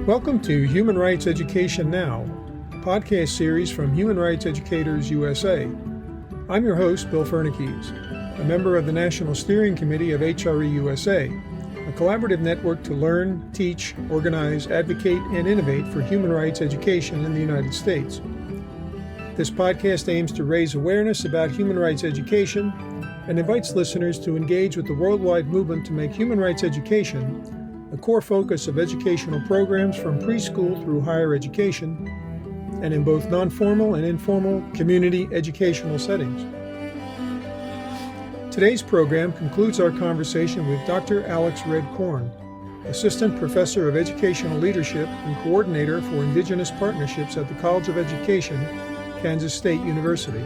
Welcome to Human Rights Education Now, a podcast series from Human Rights Educators USA. I'm your host, Bill Fernikes, a member of the National Steering Committee of HRE USA, a collaborative network to learn, teach, organize, advocate, and innovate for human rights education in the United States. This podcast aims to raise awareness about human rights education and invites listeners to engage with the worldwide movement to make human rights education a core focus of educational programs from preschool through higher education, and in both non-formal and informal community educational settings. Today's program concludes our conversation with Dr. Alex Red-Korn, Assistant Professor of Educational Leadership and Coordinator for Indigenous Partnerships at the College of Education, Kansas State University.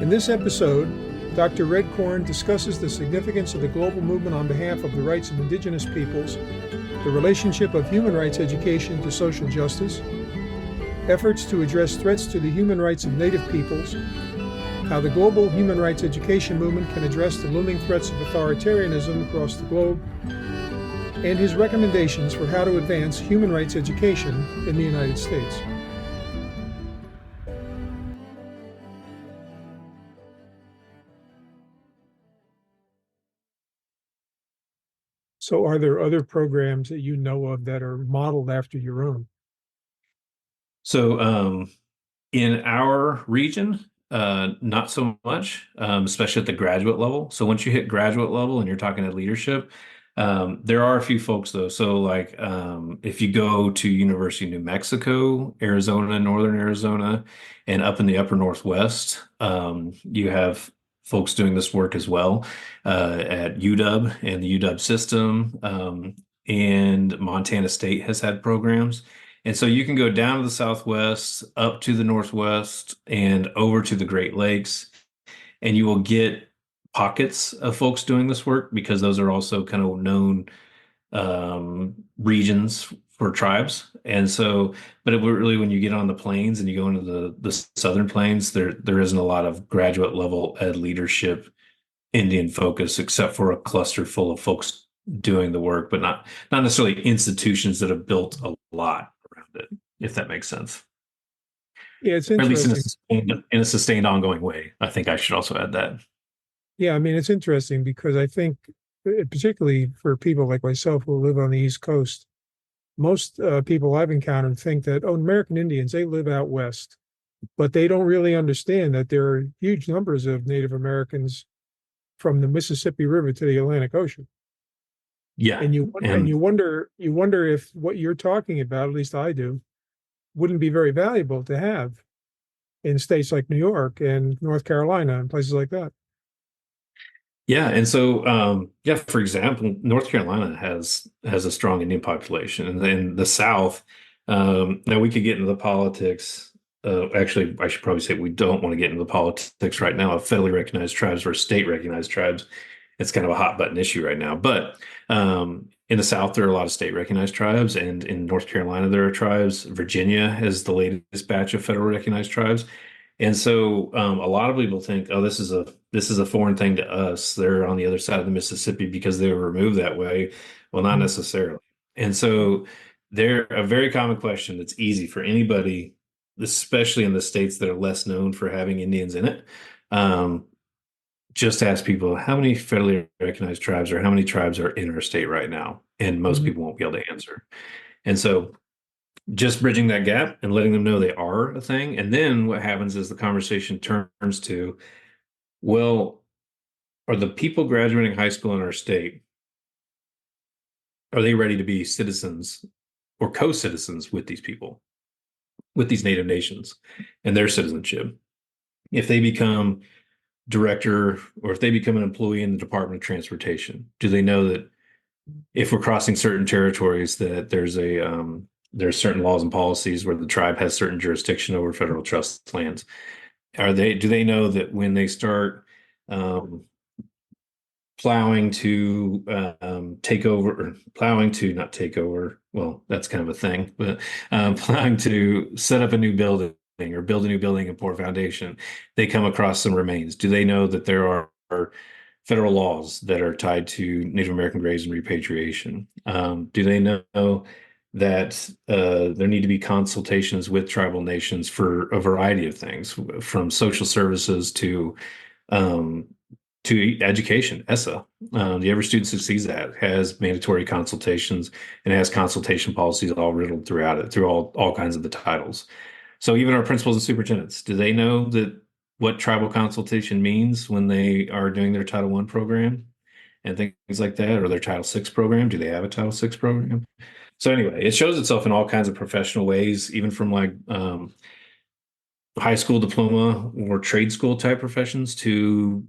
In this episode, Dr. Red-Korn discusses the significance of the global movement on behalf of the rights of Indigenous peoples, the relationship of human rights education to social justice, efforts to address threats to the human rights of Native peoples, how the global human rights education movement can address the looming threats of authoritarianism across the globe, and his recommendations for how to advance human rights education in the United States. So are there other programs that you know of that are modeled after your own? So in our region, not so much, especially at the graduate level. So once you hit graduate level and you're talking to leadership, there are a few folks though. So like if you go to University of New Mexico, Arizona, Northern Arizona, and up in the upper Northwest, you have folks doing this work as well at UW and the UW system, and Montana State has had programs. And so you can go down to the Southwest, up to the Northwest, and over to the Great Lakes, and you will get pockets of folks doing this work because those are also kind of known regions for tribes. And so, but really when you get on the plains and you go into the Southern Plains, there isn't a lot of graduate level ed leadership Indian focus, except for a cluster full of folks doing the work, but not necessarily institutions that have built a lot around it, if that makes sense. Yeah, it's Or at interesting. least in a sustained ongoing way. I think I should also add that. Yeah, I mean, it's interesting because I think, particularly for people like myself who live on the East Coast, most people I've encountered think that, oh, American Indians, they live out west, but they don't really understand that there are huge numbers of Native Americans from the Mississippi River to the Atlantic Ocean. Yeah. And you wonder if what you're talking about, at least I do, wouldn't be very valuable to have in states like New York and North Carolina and places like that. Yeah, and so for example, North Carolina has a strong Indian population, and then the South. Now we could get into the politics. Actually, I should probably say we don't want to get into the politics right now of federally recognized tribes versus state recognized tribes. It's kind of a hot button issue right now. But in the South, there are a lot of state recognized tribes, and in North Carolina, there are tribes. Virginia has the latest batch of federal recognized tribes. And so a lot of people think, oh, this is a foreign thing to us. They're on the other side of the Mississippi because they were removed that way. Well, not necessarily. And so they're a very common question that's easy for anybody, especially in the states that are less known for having Indians in it. Just ask people how many federally recognized tribes or how many tribes are in our state right now. And most people won't be able to answer. And so just bridging that gap and letting them know they are a thing. And then what happens is the conversation turns to, well, are the people graduating high school in our state, are they ready to be citizens or co-citizens with these people, with these Native nations and their citizenship? If they become director or if they become an employee in the Department of Transportation, do they know that if we're crossing certain territories that there's certain laws and policies where the tribe has certain jurisdiction over federal trust lands? Do they know that when they start plowing to take over, or plowing to not take over. Well, that's kind of a thing, but plowing to set up a new building or build a new building and pour foundation, they come across some remains. Do they know that there are federal laws that are tied to Native American graves and repatriation? Do they know that there need to be consultations with tribal nations for a variety of things, from social services um, to education? ESSA, the Every Student Succeeds Act, has mandatory consultations and has consultation policies all riddled throughout it, through all kinds of the titles. So even our principals and superintendents, do they know that what tribal consultation means when they are doing their Title I program and things like that, or their Title VI program? Do they have a Title VI program? So anyway, it shows itself in all kinds of professional ways, even from like high school diploma or trade school type professions to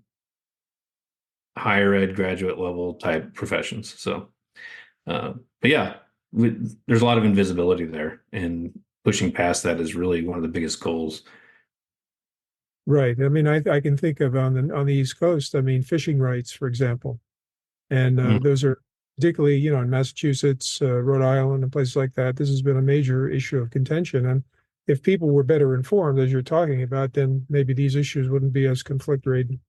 higher ed graduate level type professions. So, but yeah, there's a lot of invisibility there, and pushing past that is really one of the biggest goals. Right. I mean, I can think of on the East Coast. I mean, fishing rights, for example, and Mm. those are particularly, in Massachusetts, Rhode Island, and places like that. This has been a major issue of contention, and if people were better informed, as you're talking about, then maybe these issues wouldn't be as conflict ridden.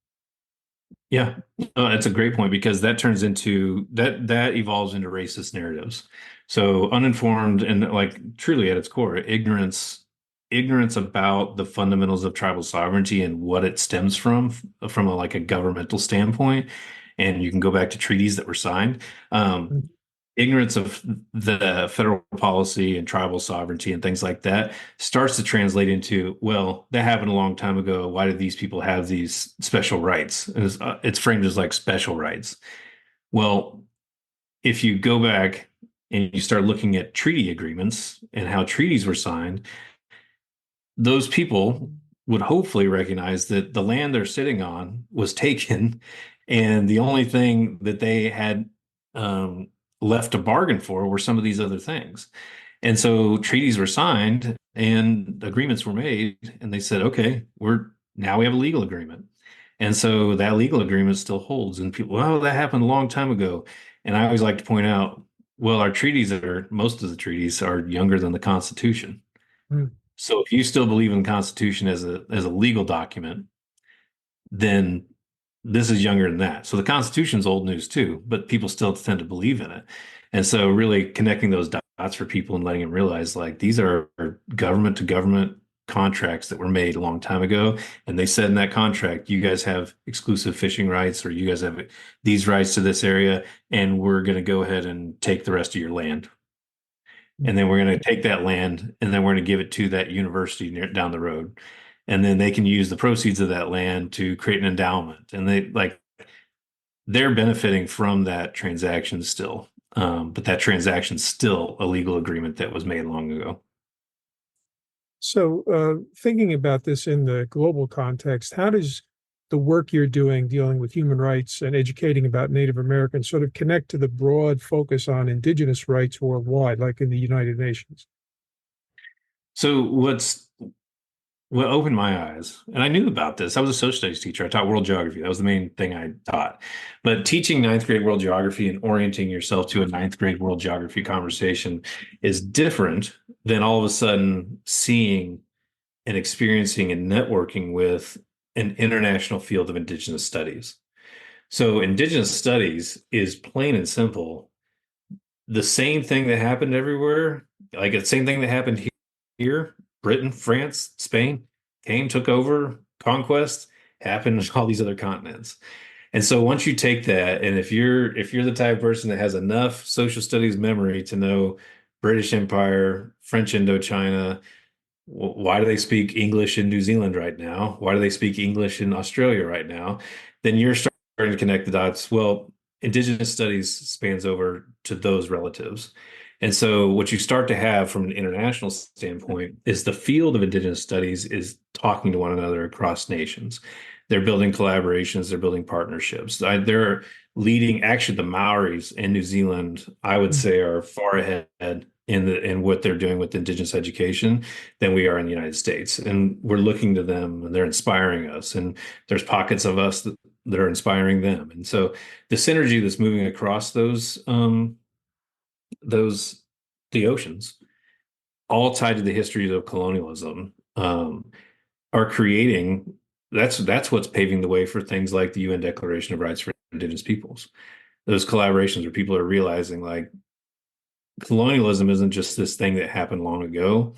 Yeah, that's a great point, because that turns into that evolves into racist narratives. So uninformed and, like, truly at its core, ignorance about the fundamentals of tribal sovereignty and what it stems from like a governmental standpoint. And you can go back to treaties that were signed. Um, Ignorance of the federal policy and tribal sovereignty and things like that starts to translate into, well, that happened a long time ago. Why do these people have these special rights? And it's framed as like special rights. Well, if you go back and you start looking at treaty agreements and how treaties were signed, those people would hopefully recognize that the land they're sitting on was taken, and the only thing that they had um, left to bargain for were some of these other things. And so treaties were signed and agreements were made, and they said, okay, now we have a legal agreement. And so that legal agreement still holds. And people, well, that happened a long time ago. And I always like to point out, well, most of the treaties are younger than the Constitution. Mm. So if you still believe in the Constitution as a legal document, then this is younger than that. So the Constitution's old news too, but people still tend to believe in it. And so really connecting those dots for people and letting them realize, like, these are government to government contracts that were made a long time ago. And they said in that contract, you guys have exclusive fishing rights, or you guys have these rights to this area, and we're going to go ahead and take the rest of your land. And then we're going to take that land and then we're going to give it to that university down the road. And then they can use the proceeds of that land to create an endowment. And they're benefiting from that transaction still. But that transaction's still a legal agreement that was made long ago. So, thinking about this in the global context, how does the work you're doing dealing with human rights and educating about Native Americans sort of connect to the broad focus on indigenous rights worldwide, like in the United Nations? So what opened my eyes, and I knew about this. I was a social studies teacher. I taught world geography. That was the main thing I taught. But teaching ninth grade world geography and orienting yourself to a ninth grade world geography conversation is different than all of a sudden seeing and experiencing and networking with an international field of Indigenous studies. So Indigenous studies is plain and simple the same thing that happened everywhere, like the same thing that happened here, Britain, France, Spain, came, took over, conquest, happened in all these other continents. And so once you take that, and if you're the type of person that has enough social studies memory to know British Empire, French Indochina, why do they speak English in New Zealand right now? Why do they speak English in Australia right now? Then you're starting to connect the dots. Well, Indigenous studies spans over to those relatives. And so what you start to have from an international standpoint is the field of Indigenous studies is talking to one another across nations. They're building collaborations, they're building partnerships. They're leading, actually, the Maoris in New Zealand, I would say, are far ahead in what they're doing with Indigenous education than we are in the United States. And we're looking to them and they're inspiring us. And there's pockets of us that are inspiring them. And so the synergy that's moving across those the oceans, all tied to the history of colonialism, are creating that's what's paving the way for things like the UN Declaration of Rights for Indigenous Peoples. Those collaborations where people are realizing like colonialism isn't just this thing that happened long ago.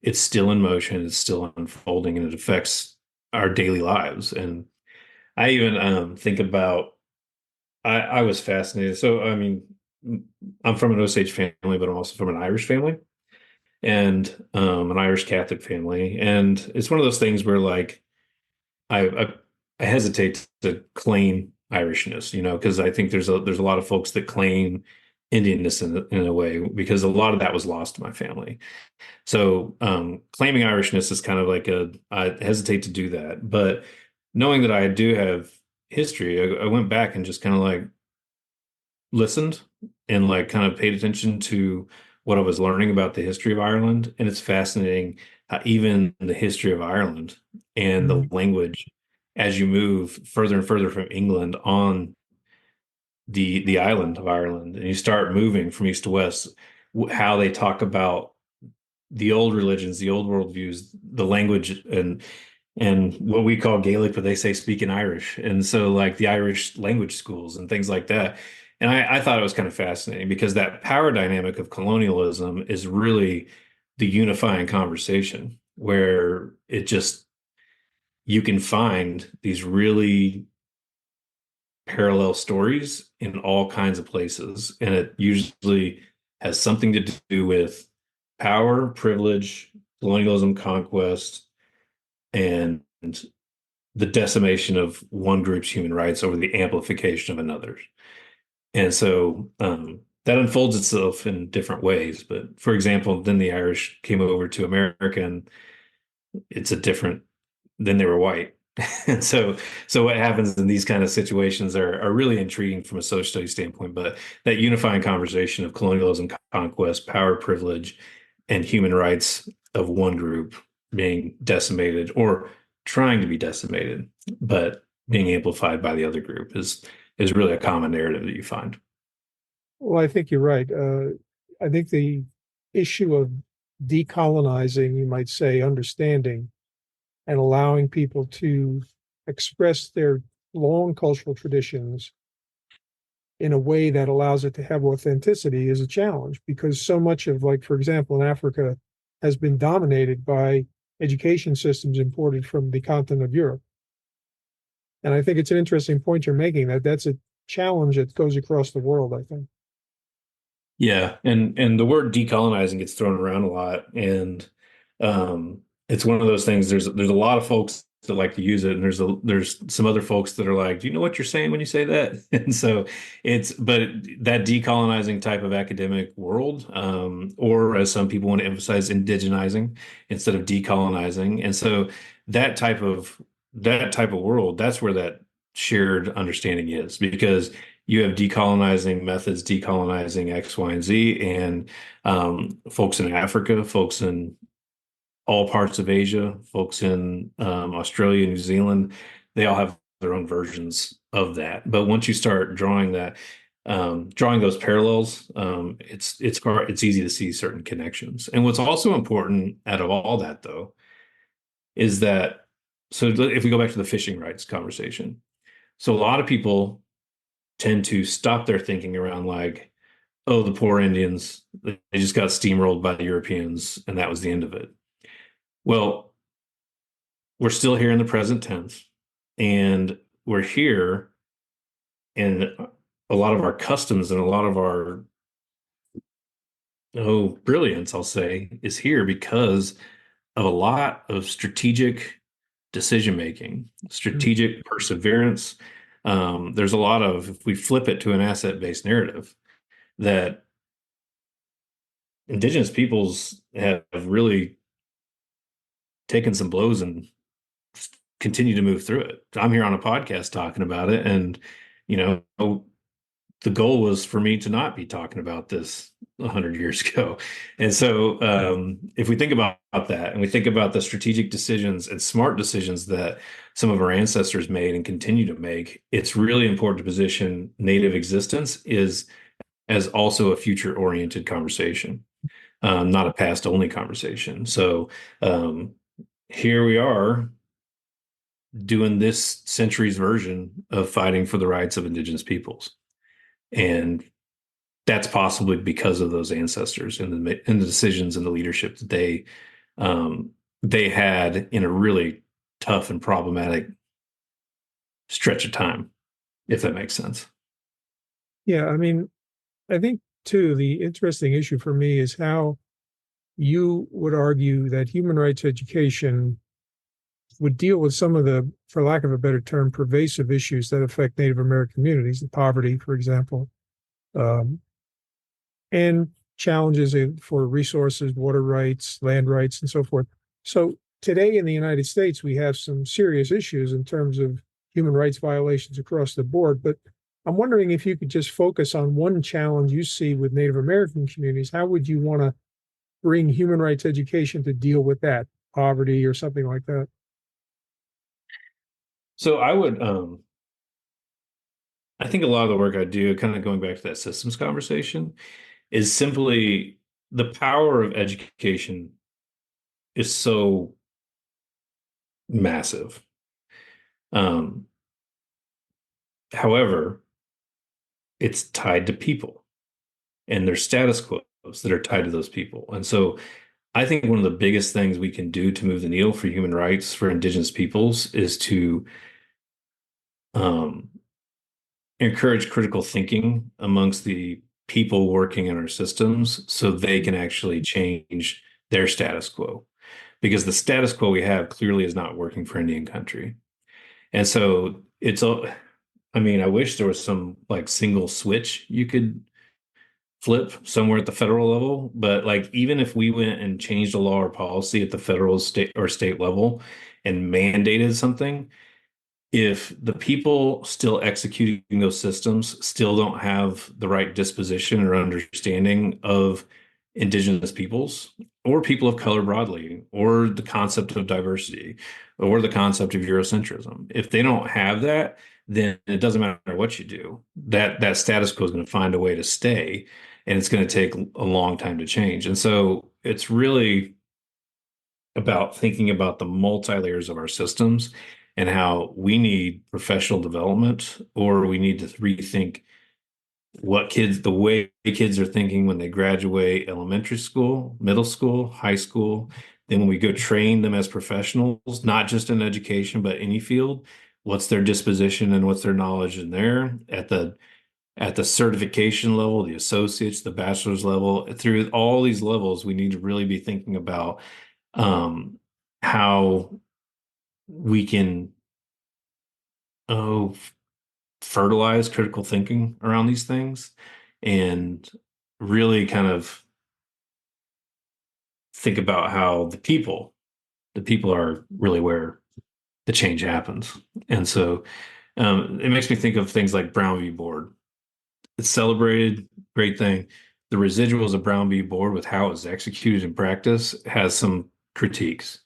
It's still in motion, it's still unfolding, and it affects our daily lives. And I even think about I was fascinated. So I mean, I'm from an Osage family, but I'm also from an Irish family and an Irish Catholic family. And it's one of those things where like I, I hesitate to claim Irishness, because I think there's a lot of folks that claim Indianness in a way because a lot of that was lost to my family. So claiming Irishness is kind of like I hesitate to do that. But knowing that I do have history, I went back and just kind of like listened and like kind of paid attention to what I was learning about the history of Ireland. And it's fascinating how even the history of Ireland and the Mhm. language, as you move further and further from England on the island of Ireland, and you start moving from east to west, how they talk about the old religions, the old worldviews, the language, and what we call Gaelic, but they say speak in Irish. And so like the Irish language schools and things like that. And I thought it was kind of fascinating because that power dynamic of colonialism is really the unifying conversation where it just you can find these really parallel stories in all kinds of places. And it usually has something to do with power, privilege, colonialism, conquest, and the decimation of one group's human rights over the amplification of another's. And so that unfolds itself in different ways. But for example, then the Irish came over to America and it's a different, then they were white. And so what happens in these kind of situations are really intriguing from a social studies standpoint, but that unifying conversation of colonialism, conquest, power, privilege, and human rights of one group being decimated or trying to be decimated, but being amplified by the other group is really a common narrative that you find. Well, I think you're right. I think the issue of decolonizing, you might say, understanding and allowing people to express their long cultural traditions in a way that allows it to have authenticity is a challenge because so much of, like, for example, in Africa has been dominated by education systems imported from the continent of Europe. And I think it's an interesting point you're making that that's a challenge that goes across the world, I think. Yeah, and the word decolonizing gets thrown around a lot, and it's one of those things. There's a lot of folks that like to use it, and there's some other folks that are like, "Do you know what you're saying when you say that?" And so but that decolonizing type of academic world, or as some people want to emphasize, indigenizing instead of decolonizing, and so that type of that type of world, that's where that shared understanding is because you have decolonizing methods, decolonizing X, Y, and Z, and folks in Africa, folks in all parts of Asia, folks in Australia, New Zealand, they all have their own versions of that. But once you start drawing those parallels, it's easy to see certain connections. And what's also important out of all that, though, is that so if we go back to the fishing rights conversation, so a lot of people tend to stop their thinking around like, oh, the poor Indians, they just got steamrolled by the Europeans, and that was the end of it. Well, we're still here in the present tense, and we're here, and a lot of our customs and a lot of our brilliance, I'll say, is here because of a lot of strategic decision making, strategic perseverance. There's a lot of, if we flip it to an asset-based narrative, that indigenous peoples have really taken some blows and continue to move through it. I'm here on a podcast talking about it, and you know, the goal was for me to not be talking about this 100 years ago. And so if we think about that and we think about the strategic decisions and smart decisions that some of our ancestors made and continue to make, it's really important to position native existence is as also a future oriented conversation, not a past only conversation. So um, here we are doing this century's version of fighting for the rights of indigenous peoples. And that's possibly because of those ancestors and the decisions and the leadership that um, they had in a really tough and problematic stretch of time, if that makes sense. Yeah, I mean, I think too, the interesting issue for me is how you would argue that human rights education would deal with some of the, for lack of a better term, pervasive issues that affect Native American communities, the poverty, for example, um, and challenges for resources, water rights, land rights, and so forth. So today in the United States, we have some serious issues in terms of human rights violations across the board. But I'm wondering if you could just focus on one challenge you see with Native American communities. How would you want to bring human rights education to deal with that, poverty or something like that? So I think a lot of the work I do, kind of going back to that systems conversation, is simply the power of education is so massive. Um, However, it's tied to people and their status quos that are tied to those people. And so I think one of the biggest things we can do to move the needle for human rights for indigenous peoples is to um, encourage critical thinking amongst the people working in our systems so they can actually change their status quo. Because the status quo we have clearly is not working for Indian country. And so I mean, I wish there was some like single switch you could flip somewhere at the federal level. But like, even if we went and changed a law or policy at the federal, state level and mandated something, if the people still executing those systems still don't have the right disposition or understanding of indigenous peoples or people of color broadly, or the concept of diversity or the concept of Eurocentrism, if they don't have that, then it doesn't matter what you do. That status quo is going to find a way to stay, and it's going to take a long time to change. And so it's really about thinking about the multi layers of our systems and how we need professional development, or we need to rethink the way kids are thinking when they graduate elementary school, middle school, high school. Then when we go train them as professionals, not just in education, but any field, what's their disposition and what's their knowledge in there at the certification level, the associates, the bachelor's level, through all these levels, we need to really be thinking about how we can oh fertilize critical thinking around these things and really kind of think about how the people are really where the change happens. And so it makes me think of things like Brown v. Board. It's celebrated, great thing. The residuals of Brown v. Board with how it was executed in practice has some critiques.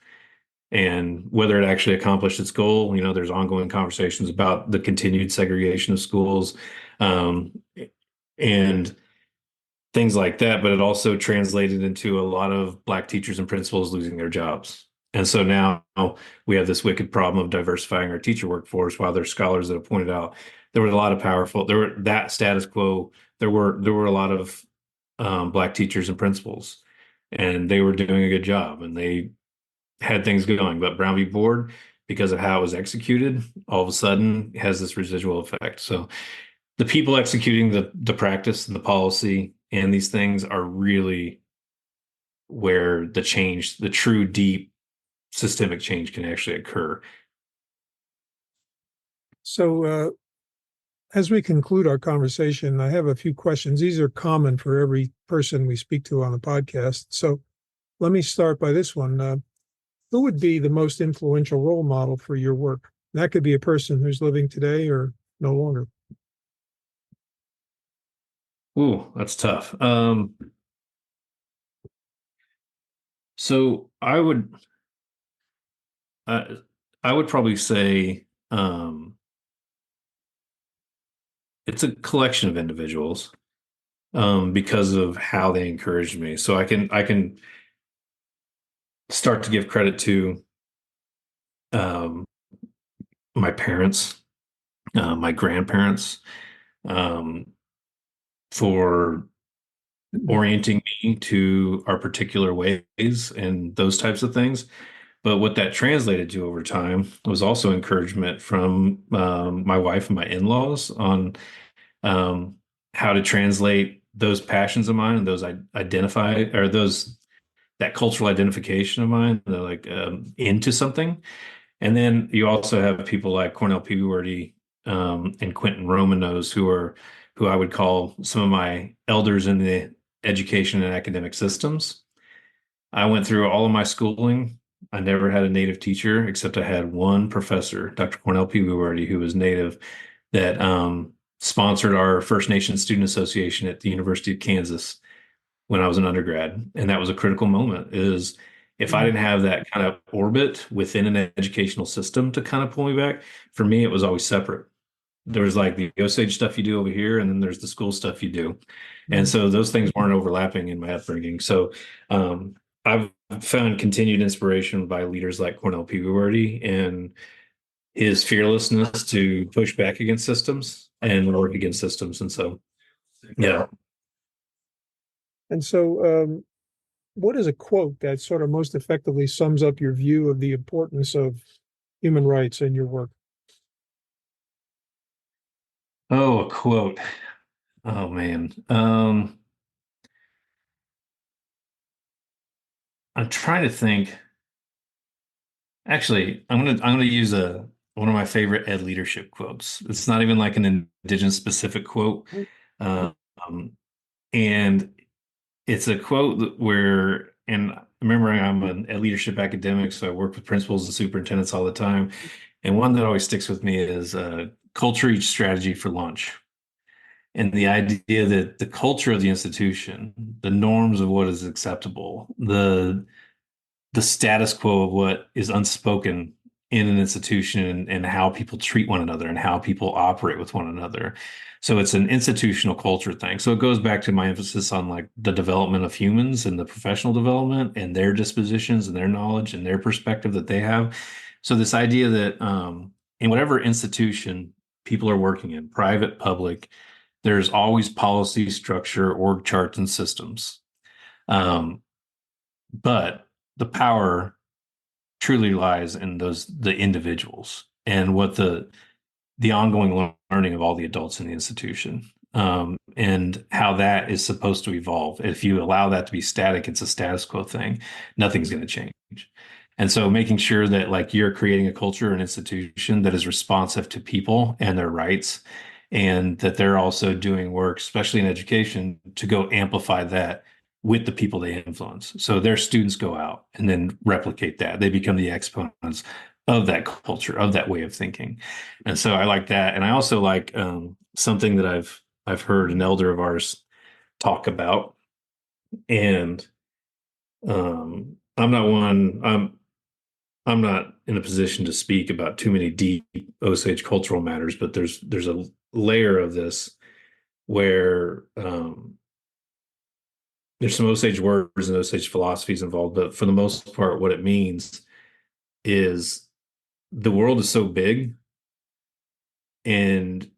And whether it actually accomplished its goal, there's ongoing conversations about the continued segregation of schools, um, and things like that. But it also translated into a lot of Black teachers and principals losing their jobs. And so now we have this wicked problem of diversifying our teacher workforce. While there's scholars that have pointed out there were a lot of there were that status quo. There were a lot of Black teachers and principals, and they were doing a good job, and they had things going. But Brown v. Board, because of how it was executed, all of a sudden has this residual effect. So the people executing the practice and the policy and these things are really where the true deep systemic change can actually occur. So, as we conclude our conversation, I have a few questions. These are common for every person we speak to on the podcast. So, let me start by this one. Who would be the most influential role model for your work? That could be a person who's living today or no longer. Ooh, that's tough. So uh, I would probably say it's a collection of individuals because of how they encouraged me. So I can start to give credit to um, my parents, my grandparents, um, for orienting me to our particular ways and those types of things. But what that translated to over time was also encouragement from my wife and my in-laws on um, how to translate those passions of mine and those identify or those that cultural identification of mine, into something. And then you also have people like Cornell Peabody and Quentin Romanos, who I would call some of my elders in the education and academic systems. I went through all of my schooling. I never had a native teacher, except I had one professor, Dr. Cornell Peabody, who was native, that sponsored our First Nation Student Association at the University of Kansas when I was an undergrad. And that was a critical moment is if I didn't have that kind of orbit within an educational system to kind of pull me back, for me, it was always separate. There was like the Osage stuff you do over here, and then there's the school stuff you do. And so those things weren't overlapping in my upbringing. So um, I've found continued inspiration by leaders like Cornell Peabody and his fearlessness to push back against systems and work against systems. And so, yeah. And so, what is a quote that sort of most effectively sums up your view of the importance of human rights in your work? Oh, a quote. Oh man. I'm trying to think. Actually, I'm gonna use a one of my favorite Ed leadership quotes. It's not even like an indigenous specific quote. Um, and it's a quote where, and remembering I'm an Ed leadership academic, so I work with principals and superintendents all the time. And one that always sticks with me is culture eats strategy for lunch. And the idea that the culture of the institution, the norms of what is acceptable, the status quo of what is unspoken in an institution and how people treat one another and how people operate with one another. So it's an institutional culture thing. So it goes back to my emphasis on like the development of humans and the professional development and their dispositions and their knowledge and their perspective that they have. So this idea that in whatever institution people are working in, private, public, there's always policy, structure, org charts, and systems. Um, but the power truly lies in the individuals and what the ongoing learning of all the adults in the institution, and how that is supposed to evolve. If you allow that to be static, it's a status quo thing. Nothing's going to change. And so making sure that like you're creating a culture, an institution that is responsive to people and their rights, and that they're also doing work, especially in education, to go amplify that with the people they influence. So their students go out and then replicate that. They become the exponents of that culture, of that way of thinking. And so I like that. And I also like something that I've heard an elder of ours talk about. And I'm not one. I'm not in a position to speak about too many deep Osage cultural matters, but there's a layer of this where there's some Osage words and Osage philosophies involved, but for the most part, what it means is the world is so big and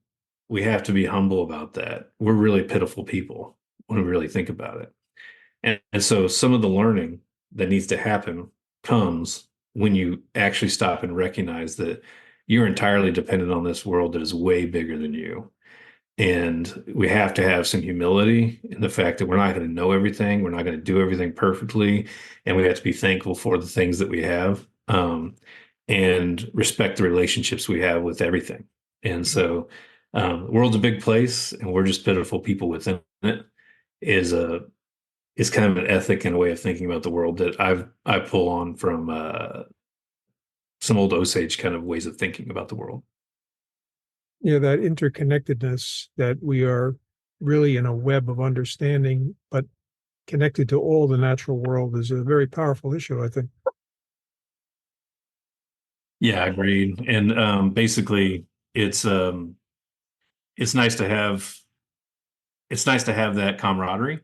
we have to be humble about that. We're really pitiful people when we really think about it. And so some of the learning that needs to happen comes when you actually stop and recognize that you're entirely dependent on this world that is way bigger than you. And we have to have some humility in the fact that we're not going to know everything. We're not going to do everything perfectly. And we have to be thankful for the things that we have, and respect the relationships we have with everything. And so the world's a big place and we're just pitiful people within it is a is kind of an ethic and a way of thinking about the world that I pull on from some old Osage kind of ways of thinking about the world. That interconnectedness that we are really in a web of understanding, but connected to all the natural world is a very powerful issue, I think. Yeah, agreed. And basically, it's um, it's nice to have that camaraderie.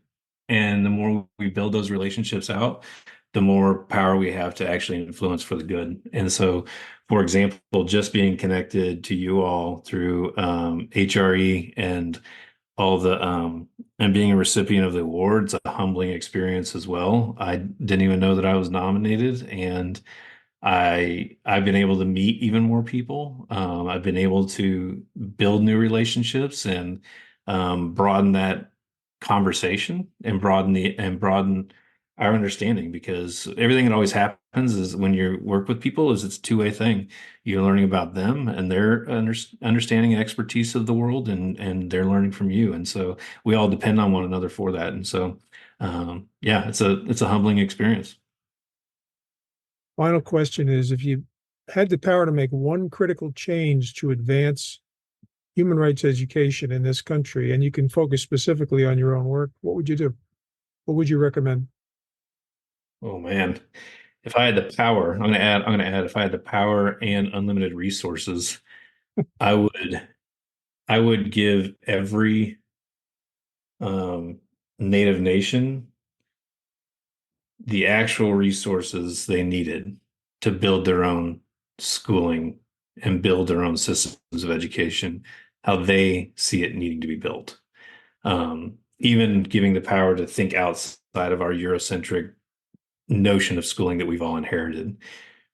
And the more we build those relationships out, the more power we have to actually influence for the good. And so, for example, just being connected to you all through HRE and all the and being a recipient of the awards, a humbling experience as well. I didn't even know that I was nominated, and I've been able to meet even more people. I've been able to build new relationships and broaden that conversation and broaden our understanding, because everything that always happens is when you work with people is it's a two-way thing. You're learning about them and their understanding and expertise of the world, and they're learning from you. And so we all depend on one another for that. And so yeah, it's a humbling experience. Final question is, if you had the power to make one critical change to advance human rights education in this country, and you can focus specifically on your own work, what would you do? What would you recommend? Oh man. If I had the power, I'm gonna add if I had the power and unlimited resources, I would I would give every um native nation the actual resources they needed to build their own schooling and build their own systems of education, how they see it needing to be built. Even giving the power to think outside of our Eurocentric notion of schooling that we've all inherited.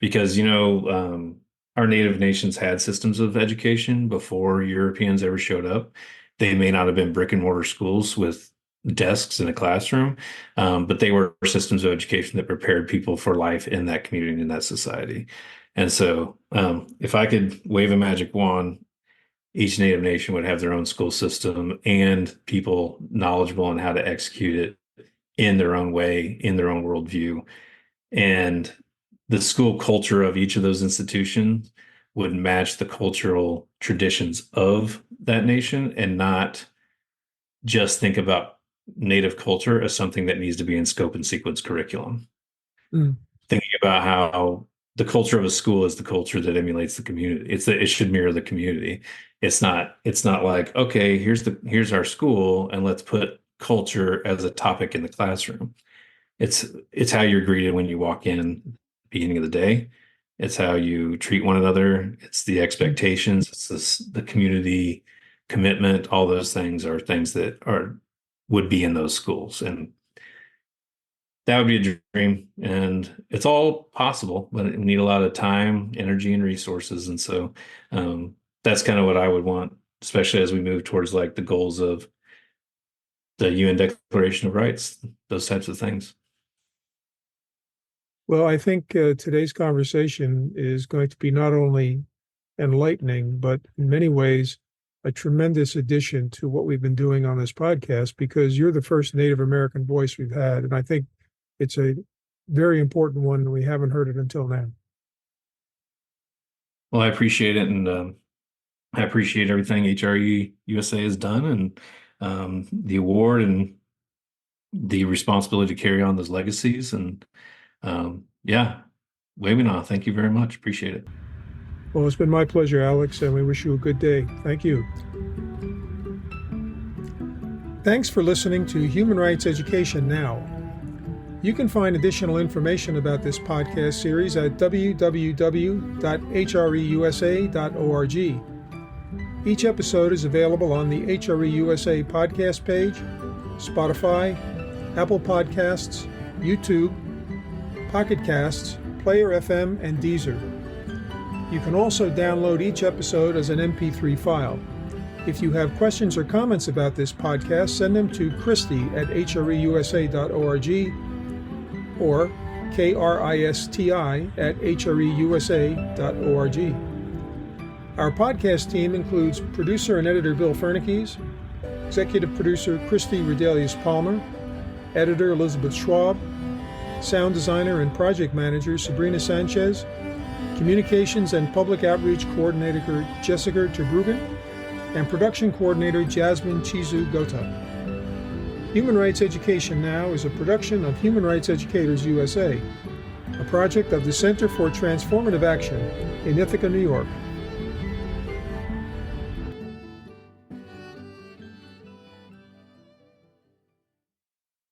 Because, our native nations had systems of education before Europeans ever showed up. They may not have been brick and mortar schools with desks in a classroom, but they were systems of education that prepared people for life in that community and in that society. And so, if I could wave a magic wand, each native nation would have their own school system and people knowledgeable on how to execute it in their own way, in their own worldview. And the school culture of each of those institutions would match the cultural traditions of that nation, and not just think about native culture as something that needs to be in scope and sequence curriculum. Mm. Thinking about how the culture of a school is the culture that emulates the community. It should mirror the community. It's not like, okay, here's our school and let's put culture as a topic in the classroom. It's how you're greeted when you walk in beginning of the day. It's how you treat one another. It's the expectations. It's the community commitment. All those things are things that would be in those schools, and that would be a dream. And it's all possible, but it need a lot of time, energy, and resources. And so that's kind of what I would want, especially as we move towards like the goals of the UN Declaration of Rights, those types of things. Well, I think today's conversation is going to be not only enlightening, but in many ways, a tremendous addition to what we've been doing on this podcast, because you're the first Native American voice we've had. And I think it's a very important one, and we haven't heard it until now. Well, I appreciate it, and I appreciate everything HRE USA has done, and the award and the responsibility to carry on those legacies. And yeah, webinar. Thank you very much. Appreciate it. Well, it's been my pleasure, Alex, and we wish you a good day. Thank you. Thanks for listening to Human Rights Education Now. You can find additional information about this podcast series at www.hreusa.org. Each episode is available on the HRE USA podcast page, Spotify, Apple Podcasts, YouTube, Pocket Casts, Player FM, and Deezer. You can also download each episode as an MP3 file. If you have questions or comments about this podcast, send them to Christy@hreusa.org or KRISTI@hreusa.org. Our podcast team includes producer and editor Bill Fernikes, executive producer Christy Redelius Palmer, editor Elizabeth Schwab, sound designer and project manager Sabrina Sanchez, communications and public outreach coordinator Jessica Terbruggen, and production coordinator Jasmine Chizu Gota. Human Rights Education Now is a production of Human Rights Educators USA, a project of the Center for Transformative Action in Ithaca, New York.